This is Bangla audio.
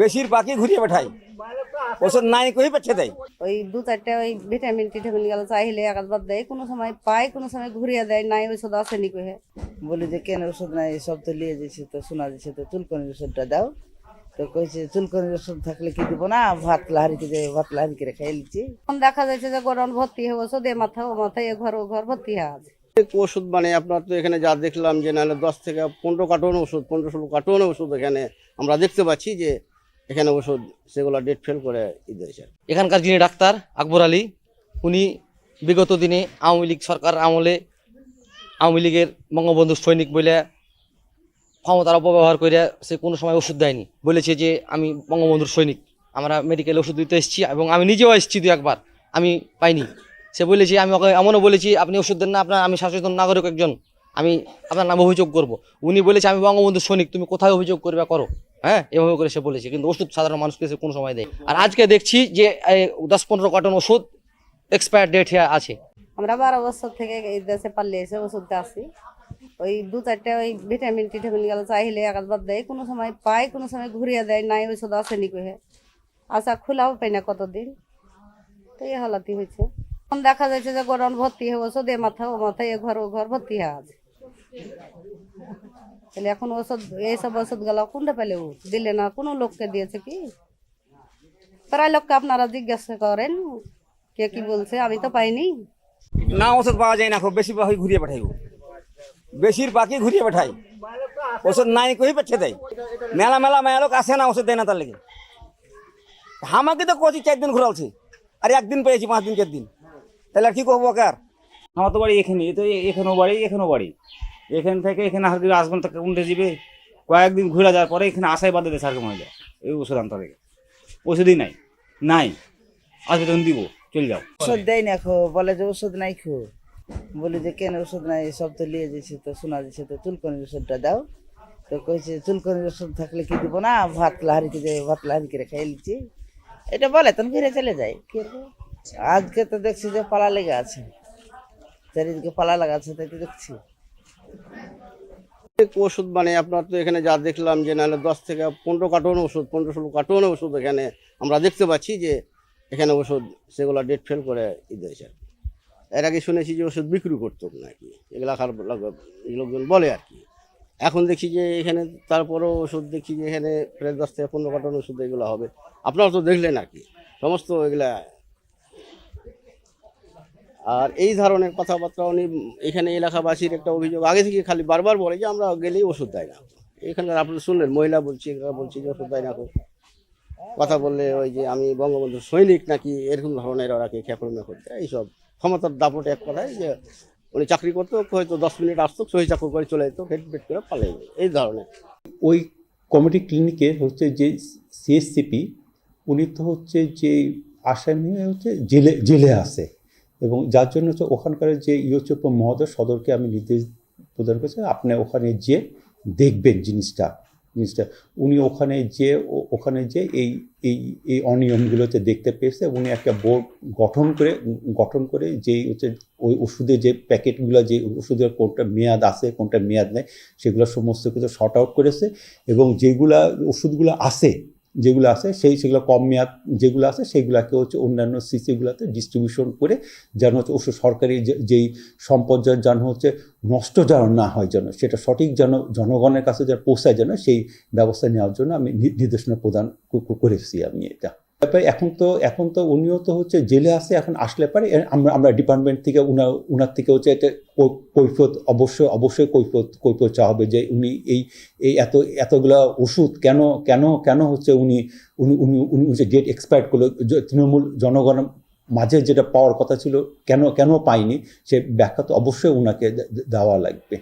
বেশিরভাগই ঘুরিয়ে পাঠাই, ওষুধ নাই কই পাঠিয়ে দেয়। ওই 2-4টা ওই ভিটামিন টিটামিন গেল চাইলে একবার দেয়, কোনো সময় পায়, কোনো সময় ঘুরিয়ে দেয়, নাই ওষুধ আসেনি কহে। বলি যে কেন ওষুধ নাই, সব তো লিয়ে দিয়েছি, তো শোনা দিচ্ছে তো চুলকনির ওষুধটা দাও। তো কইছে চুলকনির ওষুধ থাকলে কি দিব না, ভাত লাহারি করে খাই লিচ্ছি। এখন দেখা যাচ্ছে যে গরম ভর্তি হয়ে ওষুধ এ মাথা ও মাথায়, এ ঘর ও ঘর ভর্তি হয়ে আছে। ওষুধ মানে আপনার তো এখানে যা দেখলাম যে নাহলে 10 থেকে 15 কার্টন ওষুধ, 15-16 কার্টন ওষুধ এখানে আমরা দেখতে পাচ্ছি যে এখানে ওষুধ সেগুলো ডেট ফেল করে দিয়েছে। এখানকার যিনি ডাক্তার আকবর আলী, উনি বিগত দিনে আওয়ামী লীগ সরকার আমলে আওয়ামী লীগের বঙ্গবন্ধু সৈনিক বলে ক্ষমতার অপব্যবহার করে সে কোনো সময় ওষুধ দেয়নি। বলেছে যে আমি বঙ্গবন্ধুর সৈনিক, আমরা মেডিকেলে ওষুধ দিতে এসেছি এবং আমি নিজেও এসেছি 2-1 বার, আমি পাইনি। সে বলেছে, আমি ওকে এমনও বলেছি আপনি ওষুধ দেন না, আমি সচেতন নাগরিক একজন, আমি আপনার নামে অভিযোগ করব। উনি বলেছে আমি বঙ্গবন্ধুর সৈনিক, তুমি কোথায় অভিযোগ করবে করো, হ্যাঁ, এভাবে করে সে বলেছে। কিন্তু ওষুধ সাধারণ মানুষকে সে কোনো সময় দেয়। আর আজকে দেখছি যে 10-15 কার্টন ওষুধ এক্সপায়ার ডেট আছে। আমরা 12 বছর থেকে এই দেশে পাল্লে এসে ওষুধ আসি, ওই 2-4টা ওই ভিটামিন টিটামিন গেল চাইলে একবার দেয়, কোনো সময় পায়, কোনো সময় ঘুরিয়ে দেয়, নাই ওষুধ আসেনি কহে। আশা খোলাও পাই না কতদিন, তো এই হালাতি হয়েছে। এখন দেখা যাচ্ছে যে গরম ভর্তি হয়ে ওষুধ এ মাথা ও মাথায়, এ ঘর ও ঘর ভর্তি হয়ে আছে। তাহলে এখন ওষুধ, এইসব ওষুধ গেল কোনটা পেলে দিলে না, কোনো লোককে দিয়েছে কি? প্রায় লোককে আপনারা জিজ্ঞাসা করেন কে কি বলছে, আমি তো পাইনি। না ওষুধ পাওয়া যায় না, খুব বেশিরভাগই ঘুরিয়ে পাঠাই, বেশিরভাগই ঘুরিয়ে পাঠাই, ওষুধ নাই কই পাঠিয়ে দেয়। মেলা মেলা লোক আসে না, ওষুধ দেয় না তার লেগে। আমাকে তো কচি 4 দিন ঘুরালছি, আর 1 দিন পেয়েছি, 5 দিন 4 দিন, তাহলে আর কি করবো? কার আমার তো বাড়ি এখানে, তো এখানেও বাড়ি, এখান থেকে এখানে আসবেন তো কোনটা যাবে, কয়েকদিন ঘুরে যাওয়ার পরে এখানে আশাই বাদে দেয় সারকম হয়ে যায়। এই ওষুধ আনতে হবে, ওষুধই নাই আসবে তখন দিব, চলে যাও। ওষুধ দেয় না খো, বলে যে ওষুধ নাই খো। বলি যে কেন ওষুধ নাই, সব তো লিয়ে দিয়েছি, তো শোনা দিচ্ছে তো চুলকনির ওষুধটা দাও। তো কইছে চুলকনির ওষুধ থাকলে কি দিব না, ভাত লাহারি করে খাই লিচ্ছি। এটা বলে তখন ঘিরে চলে যায়। কি করবো? আজকে তো দেখছি যে পালা লেগে আছে, চারিদিকে পালা লাগা আছে, তাই তো দেখছি। ওষুধ মানে আপনার তো এখানে যা দেখলাম যে নাহলে 10 থেকে 15 কার্টন ওষুধ, 15-16 কার্টন ওষুধ এখানে আমরা দেখতে পাচ্ছি যে এখানে ওষুধ সেগুলো ডেট ফেল করে দিয়েছে। এর আগে শুনেছি যে ওষুধ বিক্রি করতো নাকি, এগুলা লোকজন বলে আর কি। এখন দেখছি যে এখানে তারপরেও ওষুধ দেখছি যে এখানে প্রায় 10 থেকে 15 কার্টন ওষুধ এগুলো হবে। আপনারা তো দেখলেন আর কি সমস্ত এগুলা। আর এই ধরনের কথাবার্তা উনি এখানে এলাকাবাসীর একটা অভিযোগ আগে থেকে খালি বারবার বলে যে আমরা গেলেই ওষুধ দেয় না। এখানকার আপনি শুনলেন মহিলা বলছি যে ওষুধ দেয় না, কথা বললে ওই যে আমি বঙ্গবন্ধুর সৈনিক নাকি এরকম ধরনের ওরা কে খেপড়মে করতে, এইসব ক্ষমতার দাপটে এক কথায় যে উনি চাকরি করতো, হয়তো 10 মিনিট আসতো, সহি চাকর করে চলে যেত, ভেট করে পালিয়ে যেত, এই ধরনের। ওই কমিটি ক্লিনিকে হচ্ছে যে সিএসসিপি, উনি তো হচ্ছে যে আসামি হচ্ছে জেলে আছে, এবং যার জন্য হচ্ছে ওখানকার যে ইউচপ মহোদয় সদরকে আমি নির্দেশ প্রদান করেছি, আপনি ওখানে যে দেখবেন জিনিসটা উনি ওখানে যে এই অনিয়মগুলোতে দেখতে পেয়েছে। উনি একটা বোর্ড গঠন করে যেই হচ্ছে ওই ওষুধের যে প্যাকেটগুলো, যে ওষুধের কোনটা মেয়াদ আছে কোনটা মেয়াদ নেই, সেগুলো সমস্ত কিছু শর্ট আউট করেছে, এবং ওষুধগুলো যেগুলো আছে সেগুলো কম মেয়াদ যেগুলো আছে সেইগুলোকে হচ্ছে অন্যান্য সিসিগুলোতে ডিস্ট্রিবিউশন করে, যেন হচ্ছে ওষুধ সরকারি যেই সম্পদ যেন হচ্ছে নষ্ট যেন না হয়, যেন সেটা সঠিক যেন জনগণের কাছে যেন পৌঁছায়, যেন সেই ব্যবস্থা নেওয়ার জন্য আমি নির্দেশনা প্রদান করেছি আমি এটা। তারপরে এখন তো উনিও তো হচ্ছে জেলে আছে, এখন আসলে পারে আমরা ডিপার্টমেন্ট থেকে উনার থেকে হচ্ছে এটা অবশ্যই কৈফিয়ত চাওয়া হবে যে উনি এই এতগুলা ওষুধ কেন হচ্ছে উনি যে ডেট এক্সপায়ার্ড করলো, তৃণমূল জনগণের মাঝে যেটা পাওয়ার কথা ছিল কেন পায়নি, সে ব্যাখ্যা তো অবশ্যই উনাকে দেওয়া লাগবে।